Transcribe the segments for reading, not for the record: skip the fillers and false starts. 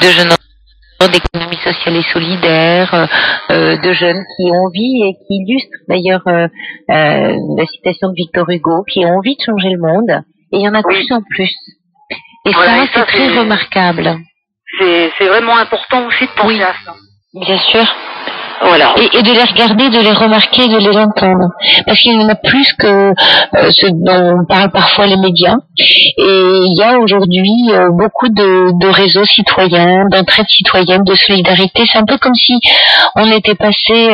de jeunes d'économie sociale et solidaire, de jeunes qui ont envie et qui illustrent d'ailleurs la citation de Victor Hugo, qui ont envie de changer le monde, et il y en a de plus en plus. Et voilà, ça, c'est très remarquable. C'est vraiment important aussi de penser à ça. Bien sûr. Voilà. Et de les regarder, de les remarquer, de les entendre. Parce qu'il y en a plus que ce dont parlent parfois les médias. Et il y a aujourd'hui beaucoup de réseaux citoyens, d'entraide citoyenne, de solidarité. C'est un peu comme si on était passé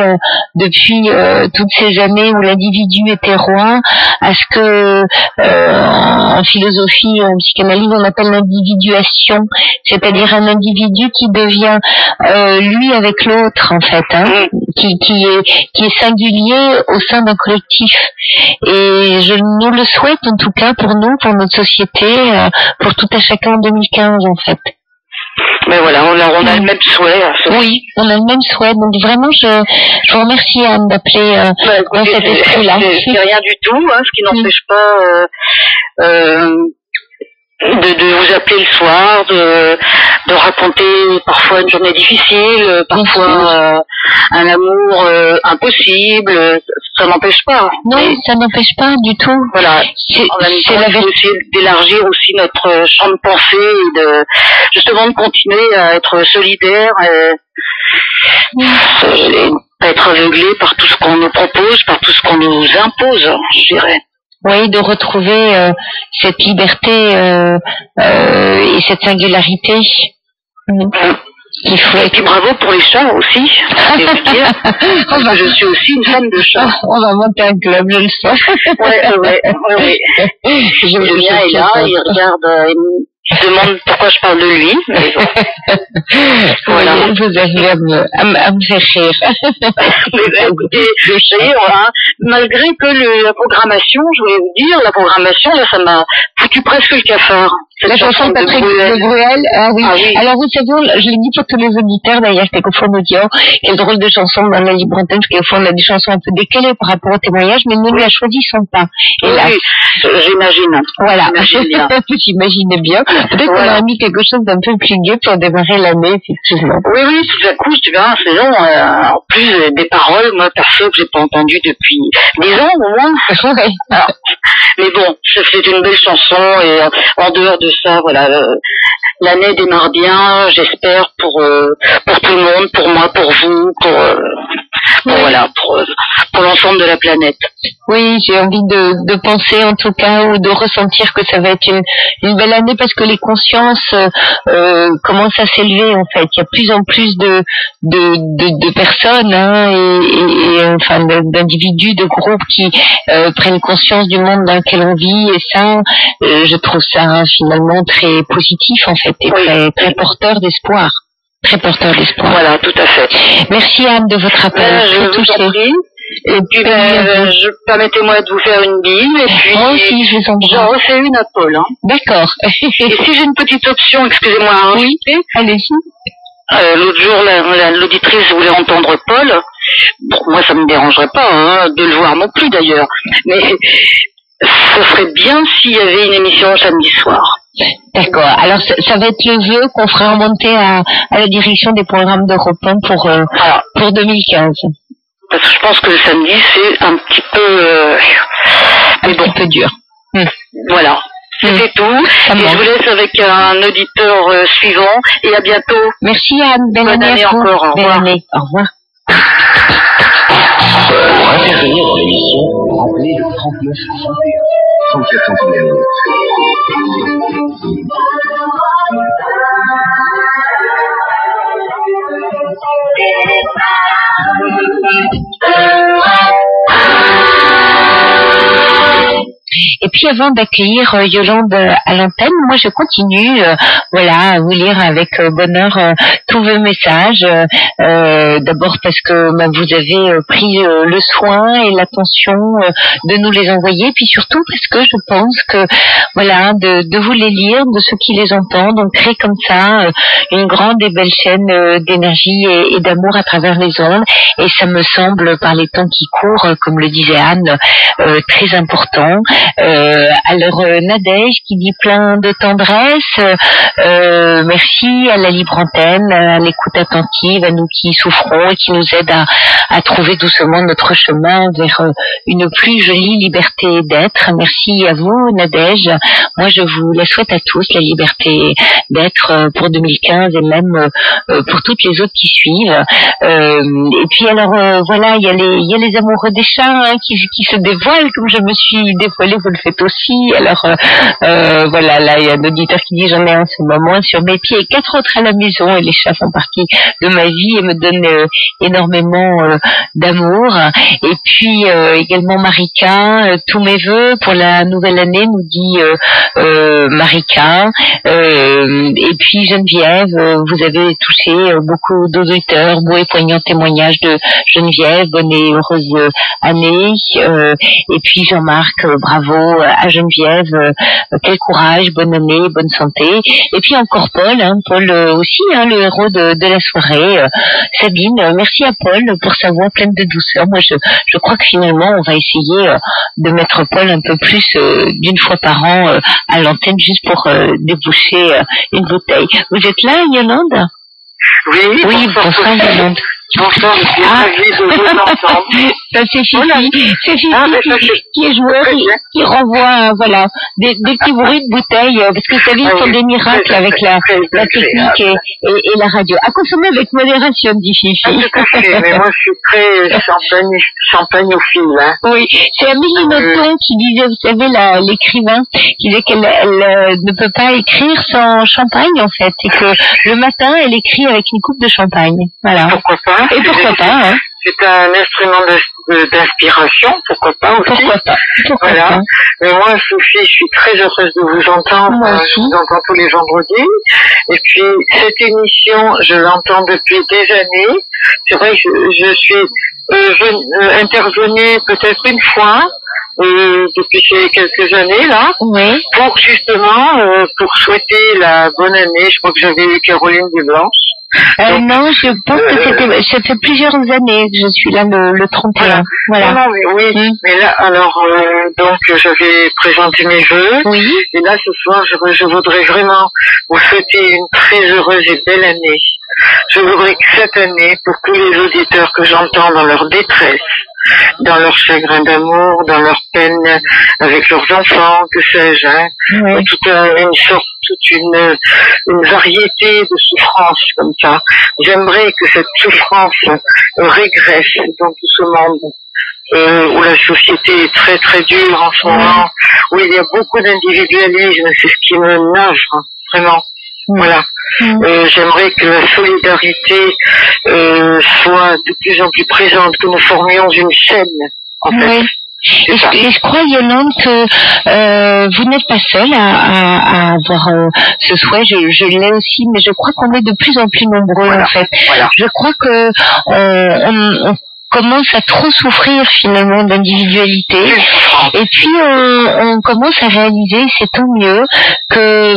depuis toutes ces années où l'individu était roi à ce que en philosophie, en psychanalyse, on appelle l'individuation. C'est-à-dire un individu qui devient lui avec l'autre, en fait, hein. Qui est singulier au sein d'un collectif. Et je nous le souhaite en tout cas pour nous, pour notre société, pour tout à chacun en 2015 en fait. Mais voilà, on a le même souhait. Oui, on a le même souhait. Donc vraiment, je vous remercie Anne d'appeler dans cet esprit-là. C'est rien du tout, hein, ce qui n'empêche pas de vous appeler le soir, de raconter parfois une journée difficile, parfois un amour impossible, ça n'empêche pas. Non, mais ça n'empêche pas du tout. Voilà, en même temps, il faut essayer d'élargir aussi notre champ de pensée et justement de continuer à être solidaire et pas être aveuglé par tout ce qu'on nous propose, par tout ce qu'on nous impose, je dirais. Oui, de retrouver cette liberté et cette singularité. Et puis bravo pour les chats aussi, je veux dire, parce que je suis aussi une fan de chats. On va monter un club, je le sens. Ouais. Le mien est là, il regarde, il se demande pourquoi je parle de lui, mais bon. Voilà. Vous arrivez à me faire rire. Mais écoutez, d'ailleurs, malgré que la programmation, je voulais vous dire, la programmation, là, ça m'a foutu presque le cafard. La chanson de Patrick de Bruel, oui. Ah oui. Alors vous savez, je l'ai dit pour tous les auditeurs d'ailleurs, qu'au fond nous disons, quelle drôle de chanson dans la libre antenne, parce qu'au fond on a des chansons un peu décalées par rapport au témoignage, mais nous ne la choisissons pas. Et là, oui, j'imagine. Voilà. J'imaginais bien. Peut-être qu'on a mis quelque chose d'un peu plus gai pour démarrer l'année, effectivement. Oui, tout à coup, je dis, c'est long. En plus, des paroles, moi, perso, que j'ai pas entendues depuis 10 ans, au moins. Ouais. Alors, mais bon, c'est une belle chanson, et en dehors de ça, voilà, l'année démarre bien, j'espère, pour tout le monde, pour moi, pour vous, pour l'ensemble de la planète. Oui, j'ai envie de penser en tout cas, ou de ressentir que ça va être une belle année, parce que les consciences commencent à s'élever en fait. Il y a plus en plus de personnes et enfin d'individus, de groupes qui prennent conscience du monde dans lequel on vit, et ça, je trouve ça finalement très positif en fait, et très, très porteur d'espoir. Très porteur d'espoir. Voilà, tout à fait. Merci Anne de votre appel. Je vous en prie. Et puis, permettez-moi de vous faire une bise, et puis, moi aussi, je vous embrasse. J'en refais une à Paul, hein. D'accord. Et si j'ai une petite option, excusez-moi, hein. Oui, allez-y. L'autre jour, l'auditrice voulait entendre Paul. Bon, moi, ça me dérangerait pas, hein, de le voir non plus, d'ailleurs. Mais, ce serait bien s'il y avait une émission samedi soir. D'accord. Alors, ça va être le vœu qu'on fera remonter à la direction des programmes d'Europe 1 pour 2015. Parce que je pense que le samedi, c'est un petit peu... un petit peu dur. Voilà. C'était tout. Et je vous laisse avec un auditeur suivant. Et à bientôt. Merci Anne. Bonne année encore. Au revoir. Au revoir. Pour intervenir dans l'émission, appelez le 39 61. 34 centimes la minute. Et puis avant d'accueillir Yolande à l'antenne, moi je continue à vous lire avec bonheur tous vos messages. D'abord parce que vous avez pris le soin et l'attention de nous les envoyer, puis surtout parce que je pense que de vous les lire, de ceux qui les entendent, on crée comme ça une grande et belle chaîne d'énergie et d'amour à travers les ondes, et ça me semble, par les temps qui courent, comme le disait Anne, très important. Alors Nadège qui dit plein de tendresse, merci à la libre antenne, à l'écoute attentive, à nous qui souffrons et qui nous aident à trouver doucement notre chemin vers une plus jolie liberté d'être. Merci à vous Nadège. Moi je vous la souhaite à tous, la liberté d'être pour 2015 et même pour toutes les autres qui suivent. Et puis alors voilà, il y a les amoureux des chats qui se dévoilent comme je me suis dévoilée, vous le faites aussi. Alors voilà, là il y a un auditeur qui dit j'en ai en ce moment sur mes pieds et 4 autres à la maison et les chats font partie de ma vie et me donnent énormément d'amour. Et puis également Marika, tous mes vœux pour la nouvelle année nous dit Marika. Et puis Geneviève, vous avez touché beaucoup d'auditeurs, beau et poignant témoignage de Geneviève, bonne et heureuse année. Et puis Jean-Marc, bravo à Geneviève, quel courage, bonne année, bonne santé. Et puis encore Paul, Paul aussi, le héros de la soirée. Sabine, merci à Paul pour sa voix pleine de douceur. Moi je crois que finalement on va essayer de mettre Paul un peu plus d'une fois par an à l'antenne juste pour déboucher une bouteille. Vous êtes là, Yolande? Oui, bonsoir Yolande. Bonsoir, je suis ravie de vous entendre. Ça c'est Fifi, c'est Fifi qui est joueur, qui renvoie voilà des petits bruits de bouteilles, parce que vous savez ils font des miracles avec la technique et la radio. À consommer avec modération, dit Fifi. Tout à fait, mais moi je suis très champagnophile. Oui, c'est Amélie Nothomb qui disait, vous savez, l'écrivain, qui disait qu'elle ne peut pas écrire sans champagne en fait, et que le matin elle écrit avec une coupe de champagne. Voilà. Pourquoi pas? Et pourquoi pas, C'est un instrument d'inspiration, pourquoi pas aussi. Pourquoi pas. Mais moi, Sophie, je suis très heureuse de vous entendre. Je vous entends tous les vendredis. Et puis, cette émission, je l'entends depuis des années. C'est vrai que je suis intervenue peut-être une fois, depuis quelques années, là. Oui. Pour justement, pour souhaiter la bonne année. Je crois que j'avais eu Caroline Dublanche. Non, je pense que ça fait plusieurs années que je suis là le 31. Voilà. Non, mais oui. Mais là, alors, donc, j'avais présenté mes vœux. Oui. Et là, ce soir, je voudrais vraiment vous souhaiter une très heureuse et belle année. Je voudrais que cette année, pour tous les auditeurs que j'entends dans leur détresse, dans leur chagrin d'amour, dans leur peine avec leurs enfants, que sais-je, toute une variété de souffrances comme ça. J'aimerais que cette souffrance régresse dans tout ce monde où la société est très très dure en ce moment, où il y a beaucoup d'individualisme, c'est ce qui me nage, vraiment. Voilà. J'aimerais que la solidarité soit de plus en plus présente, que nous formions une chaîne, en fait. Et je crois, Yolande, que vous n'êtes pas seule à avoir ce souhait. Je l'ai aussi, mais je crois qu'on est de plus en plus nombreux, en fait. Voilà. Je crois que on commence à trop souffrir finalement d'individualité, et puis on commence à réaliser, c'est tant mieux, que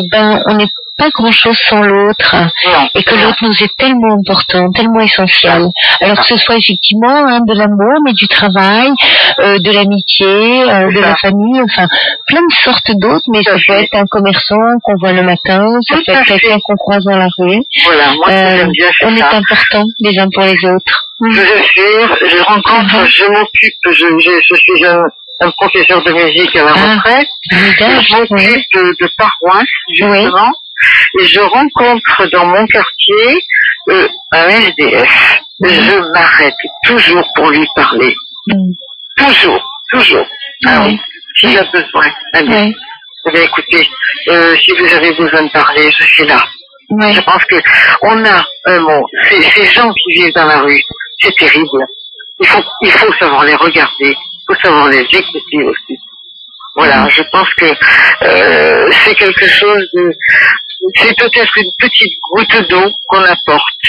on n'est pas grand chose sans l'autre, et que l'autre nous est tellement important, tellement essentiel. Alors que ce soit effectivement de l'amour, mais du travail, de l'amitié, de la famille, enfin plein de sortes d'autres, mais ça peut être un commerçant qu'on voit le matin, ça peut être quelqu'un qu'on croise dans la rue. Voilà, moi j'aime bien on est importants les uns pour les autres. Je vous assure, je m'occupe, je suis un professeur de musique à la retraite, je m'occupe de paroisse, justement, et je rencontre dans mon quartier un SDF. Je m'arrête toujours pour lui parler. Toujours. Ah oui, s'il a besoin. Allez. Eh bien, écoutez, si vous avez besoin de parler, je suis là. Je pense que on a un mot. Ces gens qui vivent dans la rue, c'est terrible. Il faut savoir les regarder, il faut savoir les écouter aussi. Voilà, je pense que c'est quelque chose de... C'est peut-être une petite goutte d'eau qu'on apporte.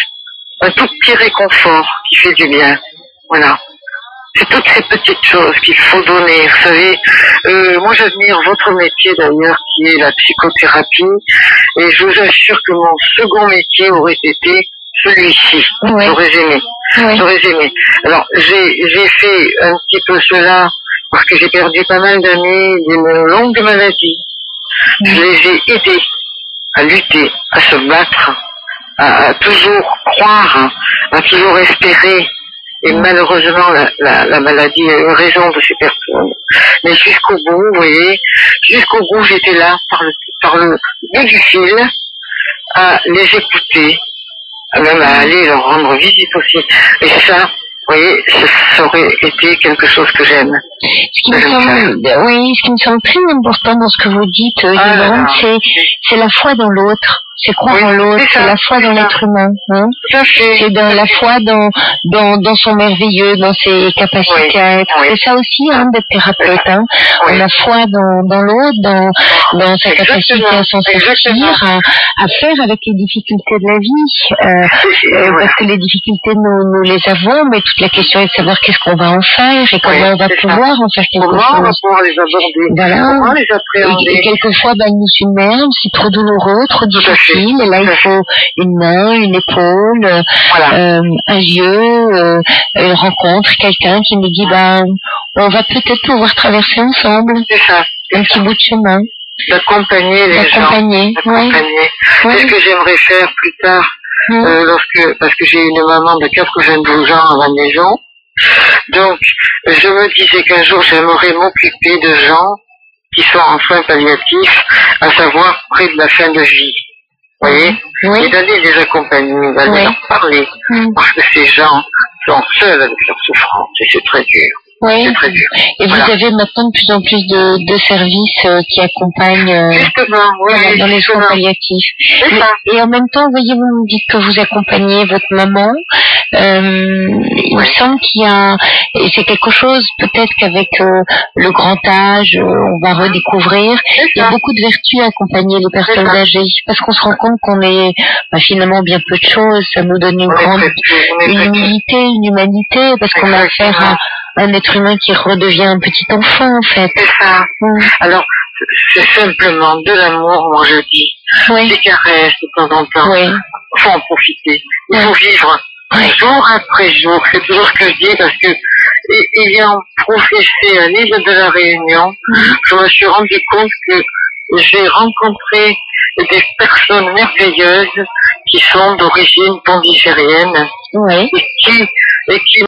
Un tout petit réconfort qui fait du bien. Voilà. C'est toutes ces petites choses qu'il faut donner. Vous savez, moi j'admire votre métier d'ailleurs, qui est la psychothérapie. Et je vous assure que mon second métier aurait été celui-ci. J'aurais aimé. Alors, j'ai fait un petit peu cela parce que j'ai perdu pas mal d'amis d'une longue maladie. Je les ai aidés à lutter, à se battre, à toujours croire, à toujours espérer. Et malheureusement, la maladie a eu raison de ces personnes. Mais jusqu'au bout, vous voyez, jusqu'au bout, j'étais là, par le bout du fil, à les écouter, même à aller leur rendre visite aussi. Et ça, vous voyez, ça aurait été quelque chose que j'aime. Ce qui me semble très important dans ce que vous dites, Yolande, c'est la foi dans l'autre. C'est croire en l'autre, c'est la foi dans l'être humain. Hein. C'est dans la foi dans son merveilleux, dans ses capacités à être. C'est ça aussi, hein, d'être thérapeute. Hein. On a foi dans l'autre, dans sa capacité à s'en sortir, à faire avec les difficultés de la vie. Parce que les difficultés, nous les avons, mais toute la question est de savoir qu'est-ce qu'on va en faire et comment on va pouvoir en faire quelque chose. Comment on va pouvoir les aborder, comment les appréhender. Et quelquefois, ils nous submergent, c'est trop douloureux, trop difficile. Et là, il faut une main, une épaule, un yeux, une rencontre, quelqu'un qui nous dit, on va peut-être pouvoir traverser ensemble. C'est ça. Un petit bout de chemin. D'accompagner les gens. D'accompagner. C'est ce que j'aimerais faire plus tard, parce que j'ai une maman de 92 ans à la maison. Donc, je me disais qu'un jour, j'aimerais m'occuper de gens qui sont en soins palliatifs, à savoir près de la fin de vie. Vous voyez, et d'aller les accompagner, d'aller leur parler, parce que ces gens sont seuls avec leur souffrance, et c'est très dur. C'est très dur. Et vous avez maintenant de plus en plus de services qui accompagnent dans les soins palliatifs. Et en même temps, voyez, vous me dites que vous accompagnez votre maman. Il me semble qu'il y a, et c'est quelque chose peut-être qu'avec le grand âge, on va redécouvrir. Il y a beaucoup de vertus à accompagner les personnes âgées, parce qu'on se rend compte qu'on est finalement bien peu de choses. Ça nous donne une humilité, une humanité, parce qu'on a affaire à un être humain qui redevient un petit enfant, en fait. C'est ça. Alors, c'est simplement de l'amour, moi je dis. Des caresses de temps en temps. Il faut en profiter. Il faut vivre jour après jour. C'est toujours ce que je dis, parce que ayant professé à l'île de la Réunion, je me suis rendu compte que j'ai rencontré des personnes merveilleuses qui sont d'origine pondicérienne et qui